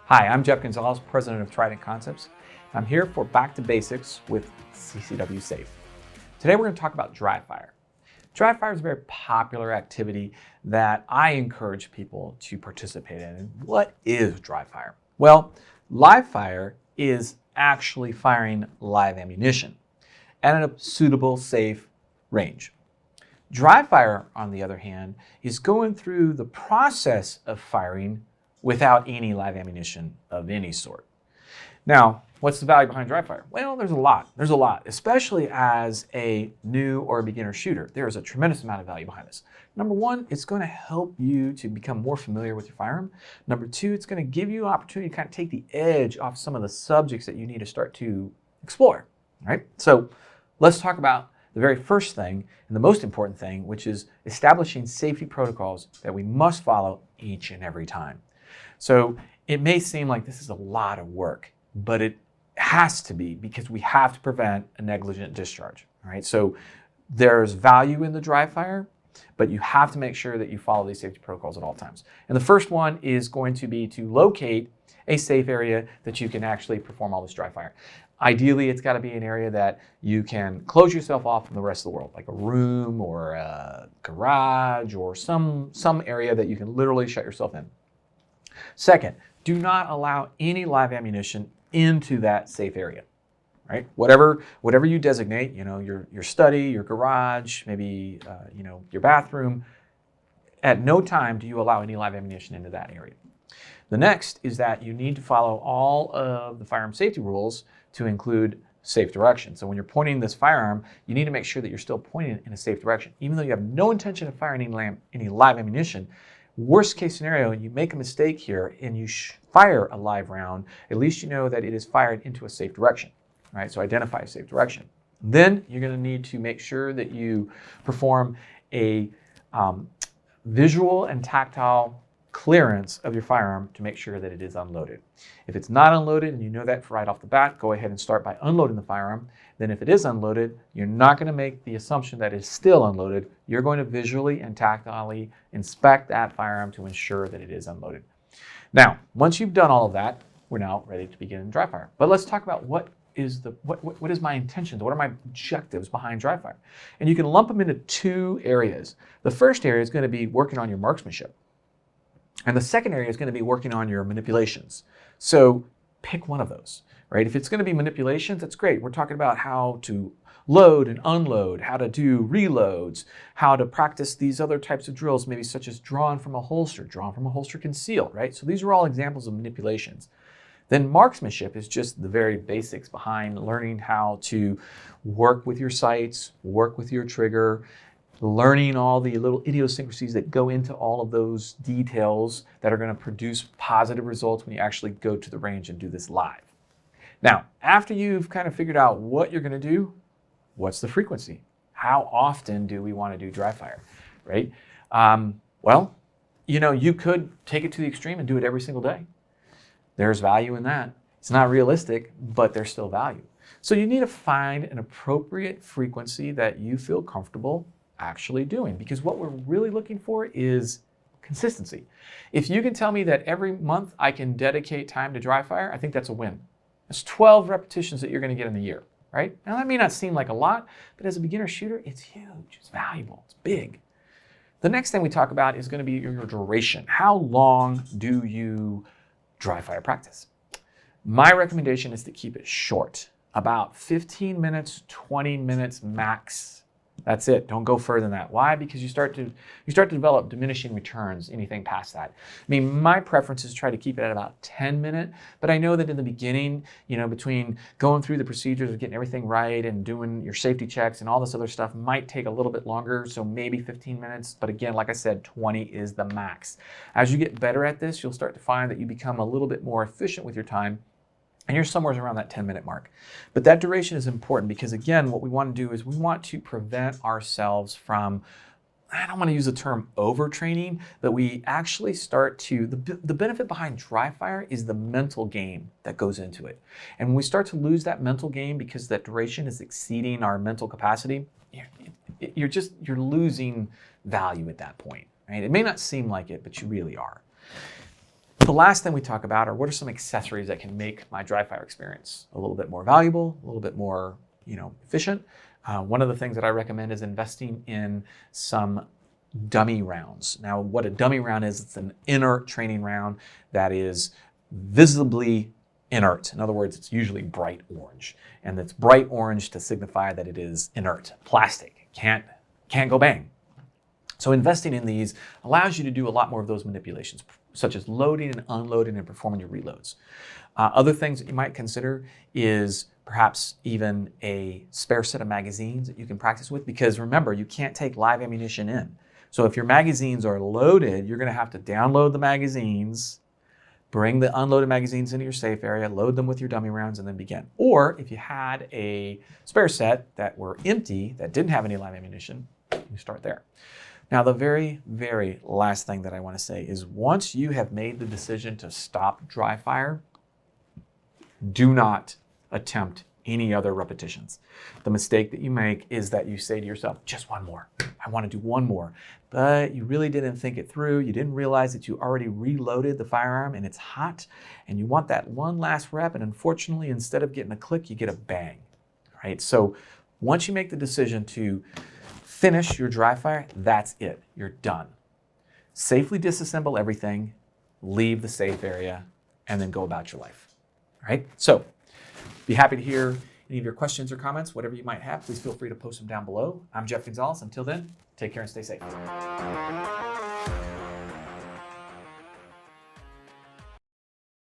Hi, I'm Jeff Gonzales, president of Trident Concepts. I'm here for Back to Basics with CCW Safe. Today we're going to talk about dry fire. Dry fire is a very popular activity that I encourage people to participate in. And what is dry fire? Well, live fire is actually firing live ammunition at a suitable, safe range. Dry fire, on the other hand, is going through the process of firing without any live ammunition of any sort. Now, what's the value behind dry fire? Well, there's a lot. There's a lot, especially as a new or a beginner shooter. There is a tremendous amount of value behind this. Number one, it's going to help you to become more familiar with your firearm. Number two, it's going to give you an opportunity to kind of take the edge off some of the subjects that you need to start to explore. All right? So let's talk about the very first thing and the most important thing, which is establishing safety protocols that we must follow each and every time. So it may seem like this is a lot of work, but it has to be because we have to prevent a negligent discharge. All right. So there's value in the dry fire, but you have to make sure that you follow these safety protocols at all times. And the first one is going to be to locate a safe area that you can actually perform all this dry fire. Ideally, it's got to be an area that you can close yourself off from the rest of the world, like a room or a garage or some area that you can literally shut yourself in. Second, do not allow any live ammunition into that safe area. Right? Whatever you designate, your study, your garage, maybe your bathroom. At no time do you allow any live ammunition into that area. The next is that you need to follow all of the firearm safety rules to include safe direction. So when you're pointing this firearm, you need to make sure that you're still pointing it in a safe direction. Even though you have no intention of firing any live ammunition, worst case scenario, you make a mistake here and you fire a live round, at least you know that it is fired into a safe direction. Right? So identify a safe direction. Then you're going to need to make sure that you perform a visual and tactile clearance of your firearm to make sure that it is unloaded. If it's not unloaded and you know that right off the bat, go ahead and start by unloading the firearm. Then if it is unloaded, you're not going to make the assumption that it's still unloaded. You're going to visually and tactilely inspect that firearm to ensure that it is unloaded. Now, once you've done all of that, we're now ready to begin dry fire. But let's talk about what is my intentions? What are my objectives behind dry fire? And you can lump them into two areas. The first area is going to be working on your marksmanship. And the second area is going to be working on your manipulations. So pick one of those, right? If it's going to be manipulations, that's great. We're talking about how to load and unload, how to do reloads, how to practice these other types of drills, maybe such as drawn from a holster concealed, right? So these are all examples of manipulations. Then marksmanship is just the very basics behind learning how to work with your sights, work with your trigger, learning all the little idiosyncrasies that go into all of those details that are going to produce positive results when you actually go to the range and do this live. Now, after you've kind of figured out what you're going to do, what's the frequency? How often do we want to do dry fire, right? Well, you could take it to the extreme and do it every single day. There's value in that. It's not realistic, but there's still value. So you need to find an appropriate frequency that you feel comfortable actually doing, because what we're really looking for is consistency. If you can tell me that every month I can dedicate time to dry fire, I think that's a win. That's 12 repetitions that you're going to get in a year, right? Now that may not seem like a lot, but as a beginner shooter, it's huge, it's valuable, it's big. The next thing we talk about is going to be your duration. How long do you dry fire practice? My recommendation is to keep it short, about 15 minutes, 20 minutes max. That's it. Don't go further than that. Why? Because you start to develop diminishing returns, anything past that. I mean, my preference is to try to keep it at about 10 minutes, but I know that in the beginning, between going through the procedures of getting everything right and doing your safety checks and all this other stuff might take a little bit longer, so maybe 15 minutes, but again, like I said, 20 is the max. As you get better at this, you'll start to find that you become a little bit more efficient with your time, and you're somewhere around that 10-minute mark. But that duration is important because, again, what we want to do is we want to prevent ourselves from, I don't want to use the term overtraining, but we actually start to, the benefit behind dry fire is the mental game that goes into it. And when we start to lose that mental game because that duration is exceeding our mental capacity, you're losing value at that point, right? It may not seem like it, but you really are. The last thing we talk about are what are some accessories that can make my dry fire experience a little bit more valuable, a little bit more, efficient. One of the things that I recommend is investing in some dummy rounds. Now, what a dummy round is, it's an inert training round that is visibly inert. In other words, it's usually bright orange, and it's bright orange to signify that it is inert, plastic, can't go bang. So investing in these allows you to do a lot more of those manipulations, such as loading and unloading and performing your reloads. Other things that you might consider is perhaps even a spare set of magazines that you can practice with, because remember, you can't take live ammunition in. So if your magazines are loaded, you're going to have to download the magazines, bring the unloaded magazines into your safe area, load them with your dummy rounds, and then begin. Or if you had a spare set that were empty, that didn't have any live ammunition, you start there. Now, the very, very last thing that I want to say is once you have made the decision to stop dry fire, do not attempt any other repetitions. The mistake that you make is that you say to yourself, just one more. I want to do one more. But you really didn't think it through. You didn't realize that you already reloaded the firearm and it's hot and you want that one last rep. And unfortunately, instead of getting a click, you get a bang. All right? So once you make the decision to finish your dry fire, that's it. You're done. Safely disassemble everything, leave the safe area, and then go about your life. All right? So be happy to hear any of your questions or comments, whatever you might have. Please feel free to post them down below. I'm Jeff Gonzales. Until then, take care and stay safe.